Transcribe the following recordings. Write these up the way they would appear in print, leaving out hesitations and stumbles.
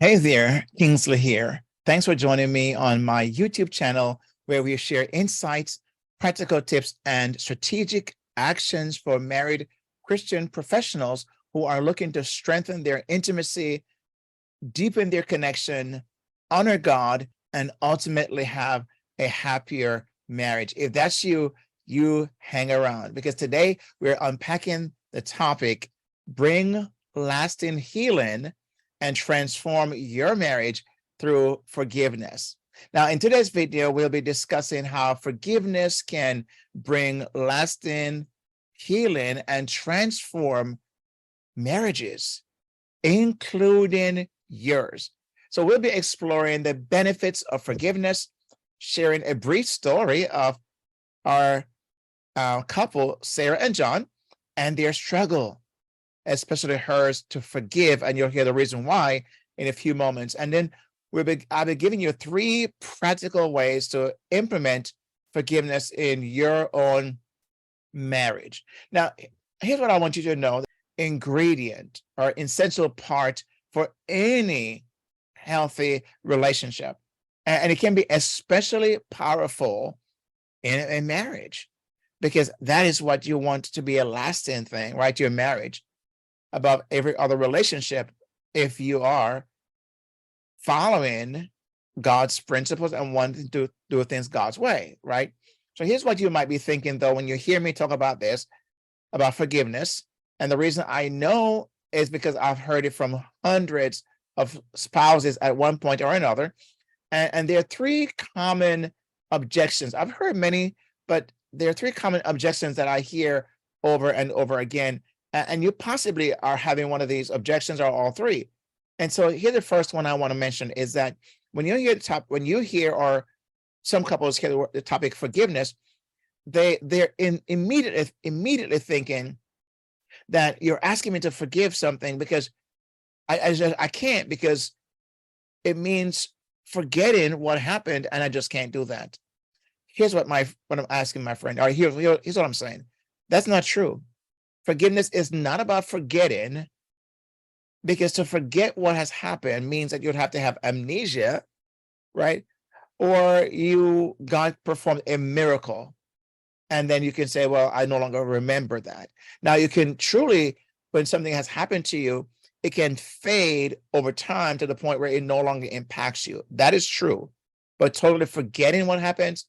Hey there, Kingsley here. Thanks for joining me on my YouTube channel where we share insights, practical tips, and strategic actions for married Christian professionals who are looking to strengthen their intimacy, deepen their connection, honor God, and ultimately have a happier marriage. If that's you, you hang around because today we're unpacking the topic, bring lasting healing and transform your marriage through forgiveness. Now, in today's video, we'll be discussing how forgiveness can bring lasting healing and transform marriages, including yours. So we'll be exploring the benefits of forgiveness, sharing a brief story of our couple, Sarah and John, and their struggle, especially hers, to forgive. And you'll hear the reason why in a few moments. And then I'll be giving you 3 practical ways to implement forgiveness in your own marriage. Now, here's what I want you to know. The ingredient or essential part for any healthy relationship. And it can be especially powerful in a marriage because that is what you want to be a lasting thing, right? Your marriage above every other relationship if you are following God's principles and wanting to do things God's way, right? So here's what you might be thinking, though, when you hear me talk about this, about forgiveness. And the reason I know is because I've heard it from hundreds of spouses at one point or another. And there are 3 common objections. I've heard many, but there are 3 common objections that I hear over and over again. And you possibly are having one of these objections or all 3. And so here, the first one I want to mention is that when you hear or some couples hear the topic forgiveness, they're immediately thinking that you're asking me to forgive something because I can't, because it means forgetting what happened, and I just can't do that. Here's what I'm asking my friend. All right, here's what I'm saying. That's not true. Forgiveness is not about forgetting, because to forget what has happened means that you'd have to have amnesia, right? Or God performed a miracle, and then you can say, well, I no longer remember that. Now, you can truly, when something has happened to you, it can fade over time to the point where it no longer impacts you. That is true. But totally forgetting what happens,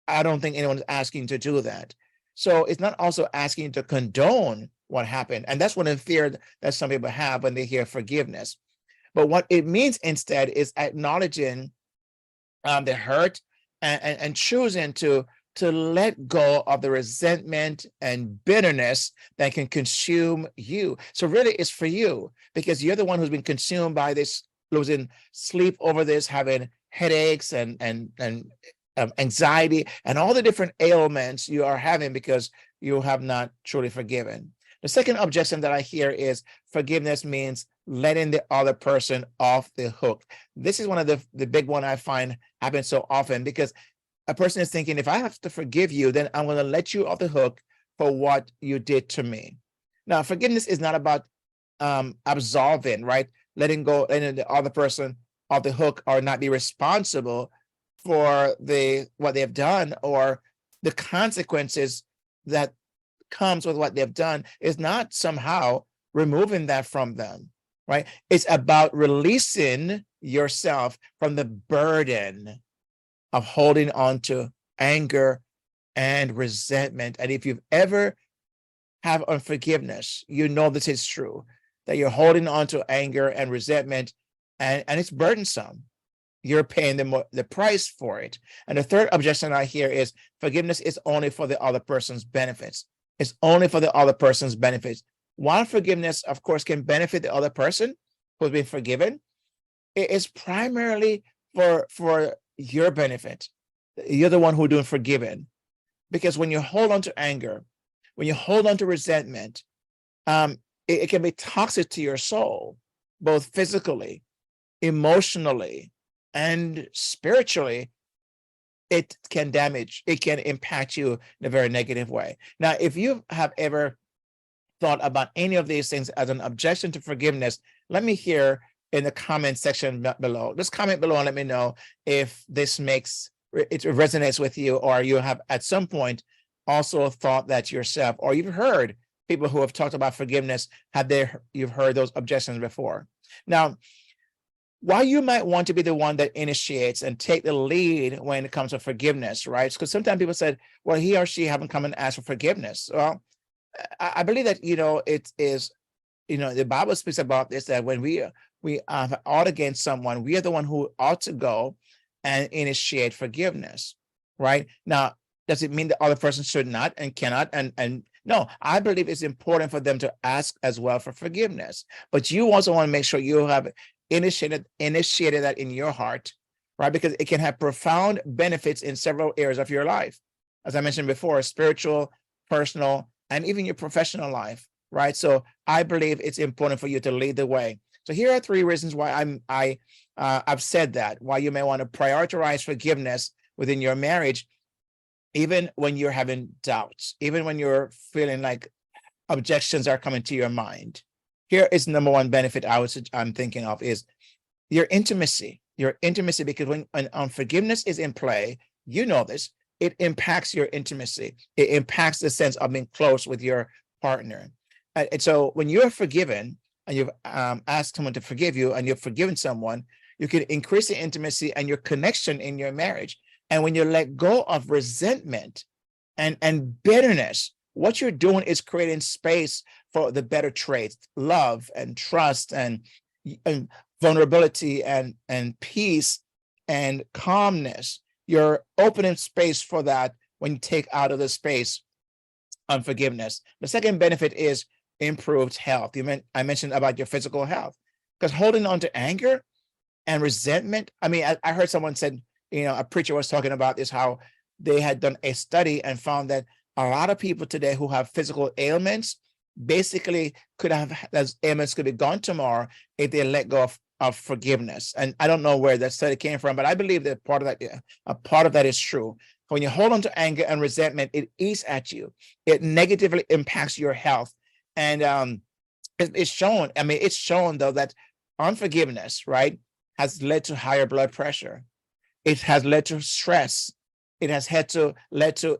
I don't think anyone's asking you to do that. So it's not also asking you to condone what happened. And that's one of the fear that some people have when they hear forgiveness. But what it means instead is acknowledging the hurt and choosing to let go of the resentment and bitterness that can consume you. So really it's for you, because you're the one who's been consumed by this, losing sleep over this, having headaches and anxiety and all the different ailments you are having because you have not truly forgiven. The second objection that I hear is forgiveness means letting the other person off the hook. This is one of the big one I find happens so often, because a person is thinking, if I have to forgive you, then I'm going to let you off the hook for what you did to me. Now, forgiveness is not about absolving, right? Letting go, letting the other person off the hook or not be responsible for what they have done, or the consequences that comes with what they've done. Is not somehow removing that from them, right? It's about releasing yourself from the burden of holding on to anger and resentment. And if you've ever have unforgiveness, you know this is true, that you're holding on to anger and resentment, and it's burdensome. You're paying the price for it. And the third objection I hear is forgiveness is only for the other person's benefits. It's only for the other person's benefits. While forgiveness, of course, can benefit the other person who's been forgiven, it is primarily for your benefit. You're the one who's doing forgiving. Because when you hold on to anger, when you hold on to resentment, it can be toxic to your soul, both physically, emotionally, and spiritually. It can impact you in a very negative way. Now, if you have ever thought about any of these things as an objection to forgiveness, let me hear in the comment section below. Just comment below and let me know if this it resonates with you, or you have at some point also thought that yourself, or you've heard people who have talked about forgiveness, you've heard those objections before. Now, why you might want to be the one that initiates and take the lead when it comes to forgiveness, right? Because sometimes people said, well, he or she haven't come and asked for forgiveness. Well, I believe that, it is, the Bible speaks about this, that when we ought against someone, we are the one who ought to go and initiate forgiveness, right? Now, does it mean the other person should not and cannot? And no, I believe it's important for them to ask as well for forgiveness. But you also want to make sure you have initiated that in your heart, right? Because it can have profound benefits in several areas of your life. As I mentioned before, spiritual, personal, and even your professional life, right? So I believe it's important for you to lead the way. So here are 3 reasons why I've said that, why you may want to prioritize forgiveness within your marriage, even when you're having doubts, even when you're feeling like objections are coming to your mind. Here is number 1 benefit I'm thinking of is your intimacy. Your intimacy, because when forgiveness is in play, this, it impacts your intimacy. It impacts the sense of being close with your partner. And so when you're forgiven and you've asked someone to forgive you and you've forgiven someone, you can increase the intimacy and your connection in your marriage. And when you let go of resentment and bitterness, what you're doing is creating space for the better traits, love and trust and vulnerability and peace and calmness. You're opening space for that when you take out of the space unforgiveness. The second benefit is improved health. I mentioned about your physical health, because holding on to anger and resentment. I heard someone said, a preacher was talking about this, how they had done a study and found that a lot of people today who have physical ailments basically those ailments could be gone tomorrow if they let go of forgiveness. And I don't know where that study came from, but I believe that a part of that is true. When you hold on to anger and resentment, it eats at you. It negatively impacts your health. And it's shown though that unforgiveness, right, has led to higher blood pressure. It has led to stress. It has led to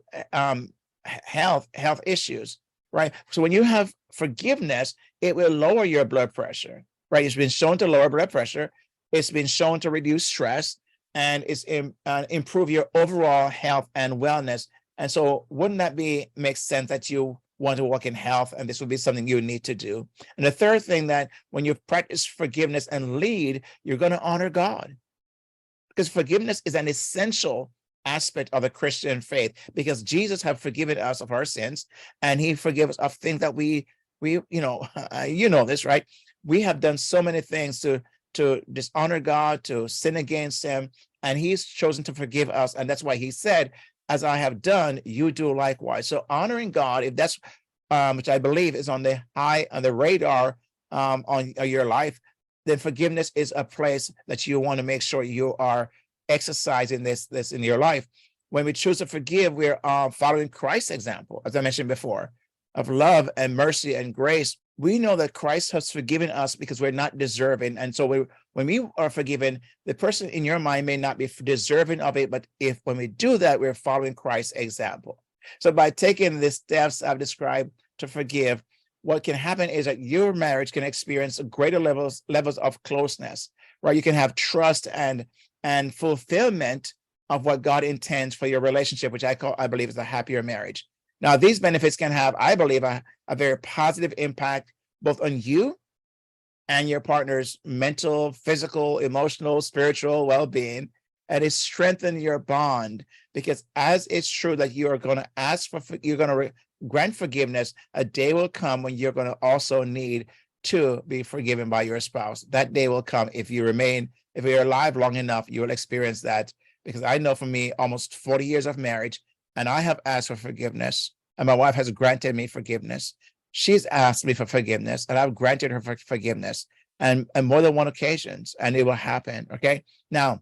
health issues, right? So when you have forgiveness, it will lower your blood pressure, right? It's been shown to lower blood pressure. It's been shown to reduce stress, and it's improve your overall health and wellness. And so wouldn't that make sense that you want to walk in health, and this would be something you need to do? And the third thing, that when you practice forgiveness and lead, you're going to honor God, because forgiveness is an essential aspect of the Christian faith, because Jesus have forgiven us of our sins, and he forgives us of things that we this, right? We have done so many things to dishonor God, to sin against him, and he's chosen to forgive us. And that's why he said, as I have done, you do likewise. So honoring God, if that's which I believe is on the radar on your life, then forgiveness is a place that you want to make sure you are exercising this in your life. When we choose to forgive, we're following Christ's example, as I mentioned before, of love and mercy and grace. We know that Christ has forgiven us because we're not deserving. And so when we are forgiven, the person in your mind may not be deserving of it, but when we do that, we're following Christ's example. So by taking the steps I've described to forgive, what can happen is that your marriage can experience greater levels of closeness, right? You can have trust and fulfillment of what God intends for your relationship, which I believe is a happier marriage. Now, these benefits can have, I believe, a very positive impact both on you and your partner's mental, physical, emotional, spiritual well-being, and it strengthens your bond, because as it's true that you are going to grant forgiveness, a day will come when you're going to also need to be forgiven by your spouse. That day will come. If you're alive long enough, you will experience that, because I know for me, almost 40 years of marriage, and I have asked for forgiveness, and my wife has granted me forgiveness. She's asked me for forgiveness, and I've granted her forgiveness, and more than one occasions, and it will happen. Okay. Now,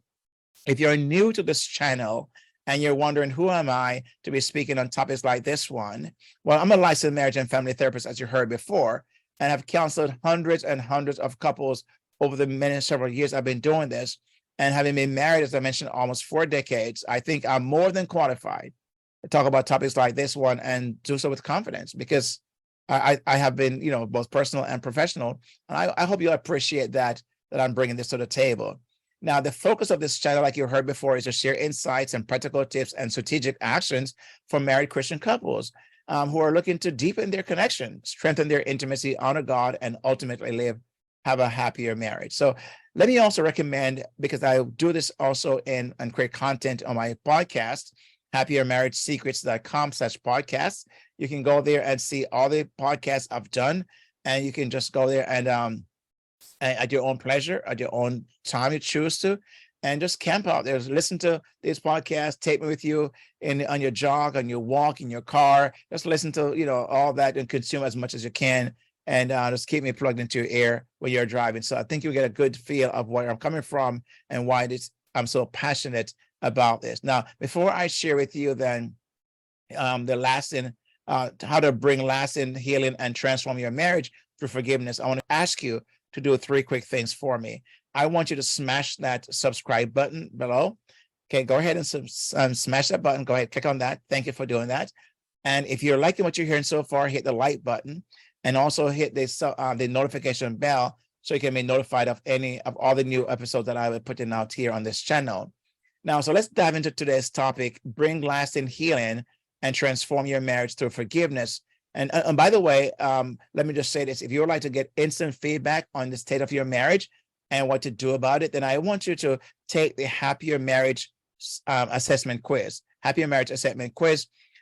if you're new to this channel and you're wondering, who am I to be speaking on topics like this one? Well, I'm a licensed marriage and family therapist, as you heard before, and I've counseled hundreds and hundreds of couples over the many several years I've been doing this, and having been married, as I mentioned, almost 4 decades, I think I'm more than qualified to talk about topics like this one and do so with confidence, because I have been, both personal and professional. And I hope you appreciate that I'm bringing this to the table. Now, the focus of this channel, like you heard before, is to share insights and practical tips and strategic actions for married Christian couples who are looking to deepen their connection, strengthen their intimacy, honor God, and ultimately have a happier marriage. So let me also recommend, because I do this also and create content on my podcast, happiermarriagesecrets.com/podcast. You can go there and see all the podcasts I've done, and you can just go there and at your own pleasure, at your own time you choose to, and just camp out there. Listen to this podcast, take me with you on your jog, on your walk, in your car. Just listen to, all that and consume as much as you can. And just keep me plugged into your ear when you're driving. So I think you get a good feel of where I'm coming from and why I'm so passionate about this. Now, before I share with you then the lasting, how to bring lasting healing and transform your marriage through forgiveness, I want to ask you to do 3 quick things for me. I want you to smash that subscribe button below. Okay, go ahead and smash that button. Go ahead, click on that. Thank you for doing that. And if you're liking what you're hearing so far, hit the like button and also hit the notification bell so you can be notified of all the new episodes that I will be putting out here on this channel. Now, so let's dive into today's topic: bring lasting healing and transform your marriage through forgiveness. And by the way, let me just say this: if you would like to get instant feedback on the state of your marriage and what to do about it, then I want you to take the Happier Marriage Assessment Quiz,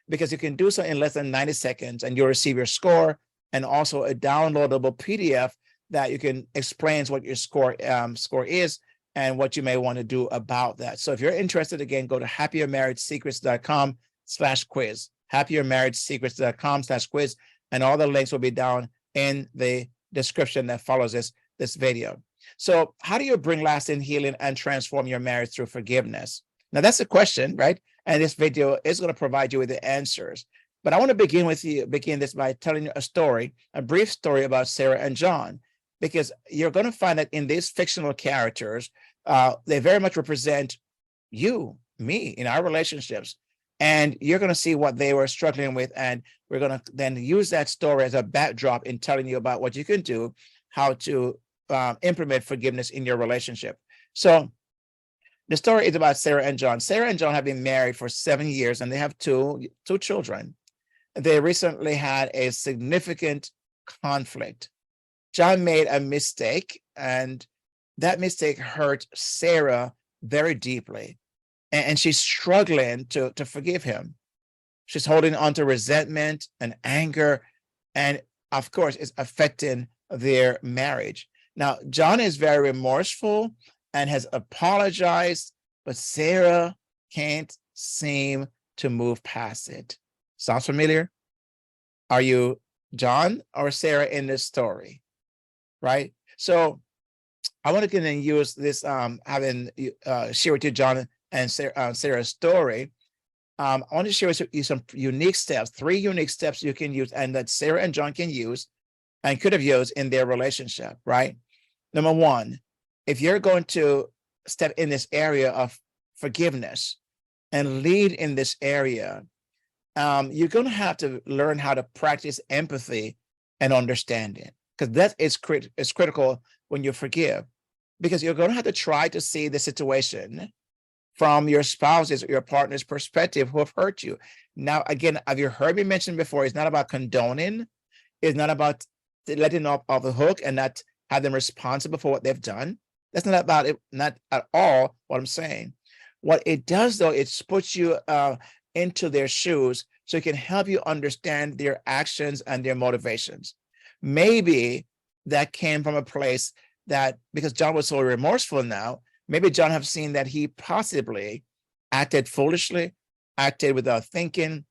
because you can do so in less than 90 seconds, and you'll receive your score and also a downloadable PDF that you can explain what your score is and what you may want to do about that. So if you're interested, again, go to happiermarriagesecrets.com/quiz, happiermarriagesecrets.com/quiz, and all the links will be down in the description that follows this video. So how do you bring lasting healing and transform your marriage through forgiveness? Now, that's a question, right? And this video is going to provide you with the answers. But I want to begin this by telling you a brief story about Sarah and John, because you're going to find that in these fictional characters, they very much represent you, me, in our relationships. And you're going to see what they were struggling with. And we're going to then use that story as a backdrop in telling you about what you can do, how to implement forgiveness in your relationship. So the story is about Sarah and John. Sarah and John have been married for 7 years, and they have two children. They recently had a significant conflict. John made a mistake, and that mistake hurt Sarah very deeply. And she's struggling to forgive him. She's holding on to resentment and anger, and of course, it's affecting their marriage. Now, John is very remorseful and has apologized, but Sarah can't seem to move past it. Sounds familiar? Are you John or Sarah in this story? Right? So I want to then use this, share with you John and Sarah's story. I want to share with you some unique steps, 3 unique steps you can use and that Sarah and John can use and could have used in their relationship, right? Number 1, if you're going to step in this area of forgiveness and lead in this area, you're going to have to learn how to practice empathy and understanding, because that is critical when you forgive, because you're going to have to try to see the situation from your spouse's or your partner's perspective who have hurt you. Now, again, have you heard me mention before, it's not about condoning. It's not about letting off the hook and not have them responsible for what they've done. That's not about it, not at all what I'm saying. What it does, though, it puts you into their shoes so it can help you understand their actions and their motivations. Maybe that came from a place that, because John was so remorseful now, maybe John have seen that he possibly acted foolishly, acted without thinking.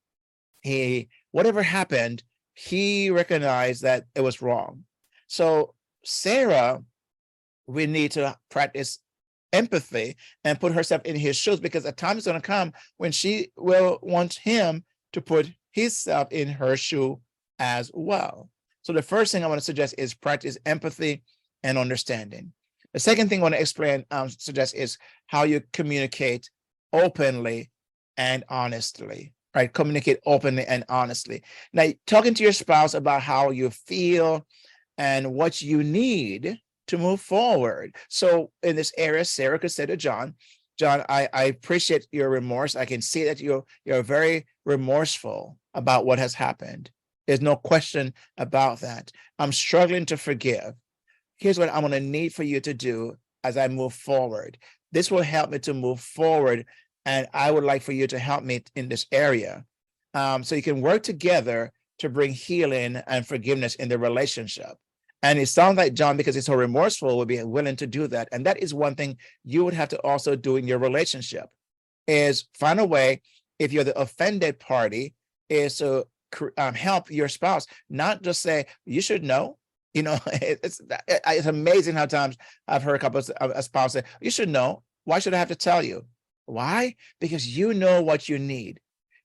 Whatever happened, he recognized that it was wrong. So Sarah, we need to practice empathy and put herself in his shoes, because a time is going to come when she will want him to put himself in her shoe as well. So the first thing I want to suggest is practice empathy and understanding. The second thing I want to explain, suggest, is how you communicate openly and honestly, right? Communicate openly and honestly. Now, talking to your spouse about how you feel and what you need to move forward. So in this area, Sarah could say to John, John, I appreciate your remorse. I can see that you're very remorseful about what has happened. There's no question about that. I'm struggling to forgive. Here's what I'm going to need for you to do as I move forward. This will help me to move forward, and I would like for you to help me in this area. So you can work together to bring healing and forgiveness in the relationship. And it sounds like John, because he's so remorseful, would be willing to do that. And that is one thing you would have to also do in your relationship, is find a way, if you're the offended party, is to help your spouse, not just say, you should know. You know, it's amazing how times I've heard a spouse say, you should know. Why should I have to tell you? Why? Because you know what you need.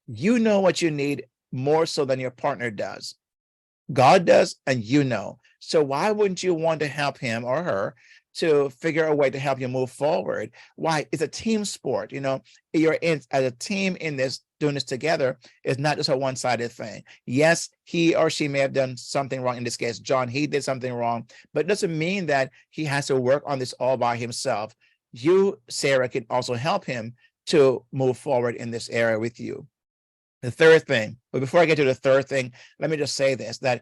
You know what you need more so than your partner does. God does, and you know. So why wouldn't you want to help him or her to figure a way to help you move forward? Why? It's a team sport. You know, you're in as a team in this, doing this together. It's not just a one-sided thing. Yes, he or she may have done something wrong. In this case, John, he did something wrong, but it doesn't mean that he has to work on this all by himself. You, Sarah, can also help him to move forward in this area with you. The third thing, but before I get to the third thing, let me just say this, that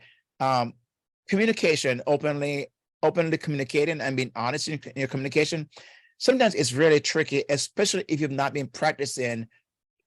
communication, openly communicating and being honest in your communication, sometimes it's really tricky, especially if you've not been practicing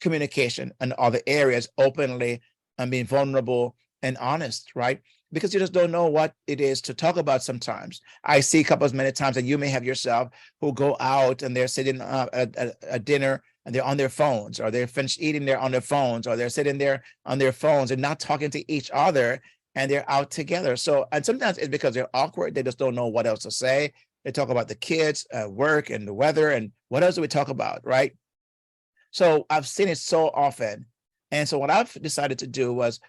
communication in other areas openly and being vulnerable and honest, right? Because you just don't know what it is to talk about sometimes. I see couples many times, and you may have yourself, who go out and they're sitting at dinner and they're on their phones, or they're finished eating, they're on their phones, or they're sitting there on their phones and not talking to each other, and they're out together. So, and sometimes it's because they're awkward. They just don't know what else to say. They talk about the kids, work, and the weather, and what else do we talk about, right? So I've seen it so often. And so what I've decided to do was,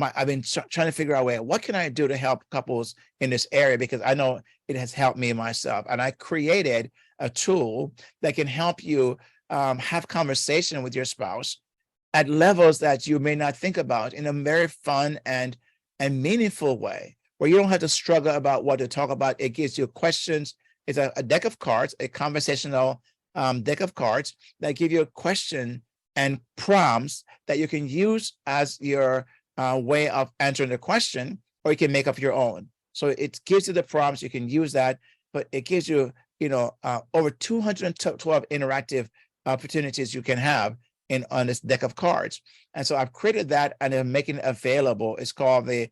I've been trying to figure out a way, what can I do to help couples in this area? Because I know it has helped me myself. And I created a tool that can help you have conversation with your spouse at levels that you may not think about, in a very fun and meaningful way, where you don't have to struggle about what to talk about. It gives you questions. It's a deck of cards, a conversational deck of cards that give you a question and prompts that you can use as your way of answering the question, or you can make up your own. So it gives you the prompts, you can use that, but it gives you, over 212 interactive opportunities you can have on this deck of cards. And so I've created that, and I'm making it available. It's called the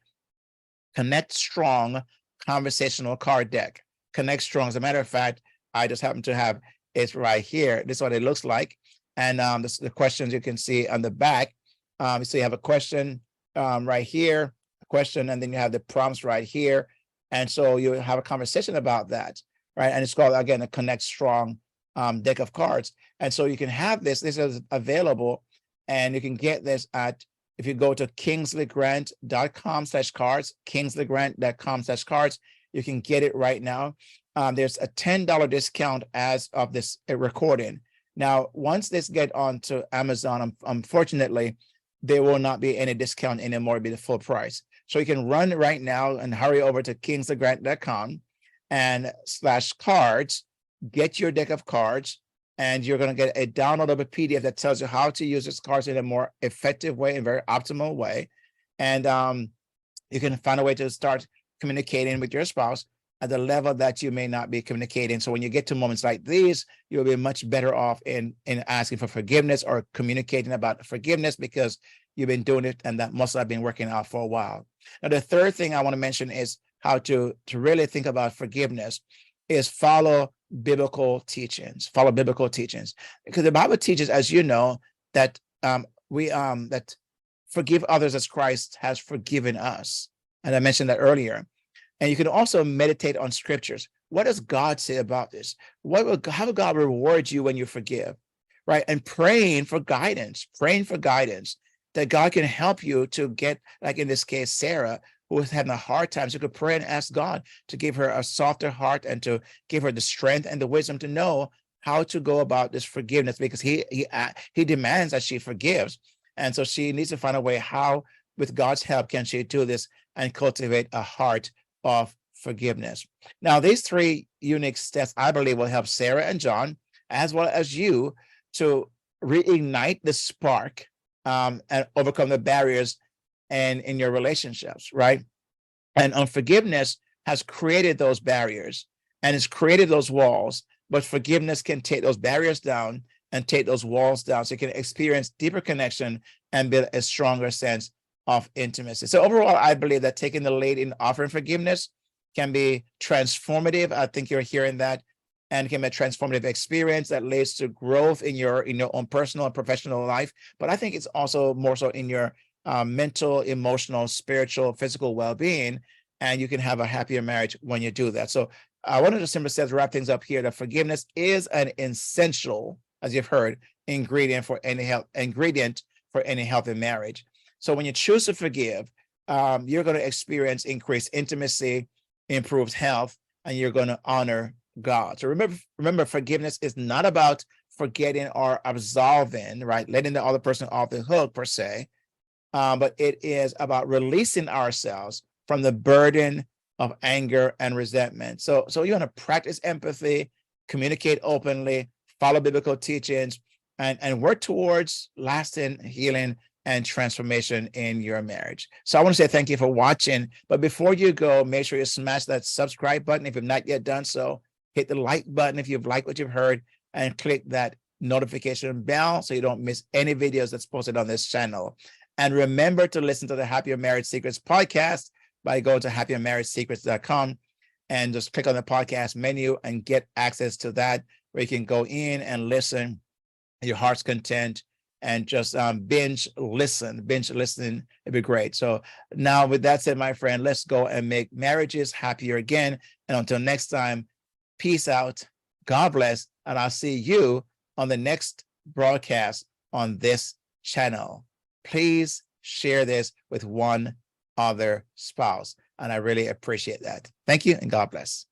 Connect Strong Conversational Card Deck. Connect Strong. As a matter of fact, I just happen to have it right here. This is what it looks like. And this, the questions you can see on the back. So you have a question right here, a question, and then you have the prompts right here. And so you have a conversation about that, right? And it's called, again, a Connect Strong deck of cards. And so you can have this is available, and you can get this at, if you go to kingsleygrant.com/cards, kingsleygrant.com/cards, you can get it right now. There's a $10 discount as of this recording. Now, once this get onto Amazon, unfortunately, there will not be any discount anymore. It'll be the full price. So you can run right now and hurry over to kingsleygrant.com and /cards, get your deck of cards, and you're going to get a downloadable PDF that tells you how to use these cards in a more effective way and very optimal way. And you can find a way to start communicating with your spouse at the level that you may not be communicating. So when you get to moments like these, you'll be much better off in asking for forgiveness or communicating about forgiveness, because you've been doing it and that must have been working out for a while. Now, the third thing I want to mention is how to really think about forgiveness is follow biblical teachings. Follow biblical teachings, because the Bible teaches, as you know, that that forgive others as Christ has forgiven us. And I mentioned that earlier. And you can also meditate on scriptures. What does God say about this? How will God reward you when you forgive, right? And praying for guidance that God can help you to get, like in this case, Sarah, who is having a hard time, she could pray and ask God to give her a softer heart and to give her the strength and the wisdom to know how to go about this forgiveness, because he demands that she forgives. And so she needs to find a way how, with God's help, can she do this and cultivate a heart of forgiveness. Now, these three unique steps, I believe, will help Sarah and John, as well as you, to reignite the spark and overcome the barriers and in your relationships, right? And unforgiveness has created those barriers and it's created those walls, but forgiveness can take those barriers down and take those walls down, so you can experience deeper connection and build a stronger sense of intimacy. So overall, I believe that taking the lead in offering forgiveness can be transformative. I think you're hearing that, and can be a transformative experience that leads to growth in your own personal and professional life. But I think it's also more so in your mental, emotional, spiritual, physical well-being, and you can have a happier marriage when you do that. So I wanted to simply say, to wrap things up here, that forgiveness is an essential, as you've heard, ingredient for any healthy marriage. So when you choose to forgive, you're going to experience increased intimacy, improved health, and you're going to honor God. So remember, forgiveness is not about forgetting or absolving, right? Letting the other person off the hook per se, but it is about releasing ourselves from the burden of anger and resentment. So you want to practice empathy, communicate openly, follow biblical teachings, and work towards lasting healing and transformation in your marriage. So I want to say thank you for watching. But before you go, make sure you smash that subscribe button if you've not yet done so. Hit the like button if you've liked what you've heard, and click that notification bell so you don't miss any videos that's posted on this channel. And remember to listen to the Happier Marriage Secrets podcast by going to happiermarriagesecrets.com and just click on the podcast menu and get access to that, where you can go in and listen at your heart's content and just binge listening. It'd be great. So now, with that said, my friend, let's go and make marriages happier again. And until next time, peace out. God bless. And I'll see you on the next broadcast on this channel. Please share this with one other spouse, and I really appreciate that. Thank you, and God bless.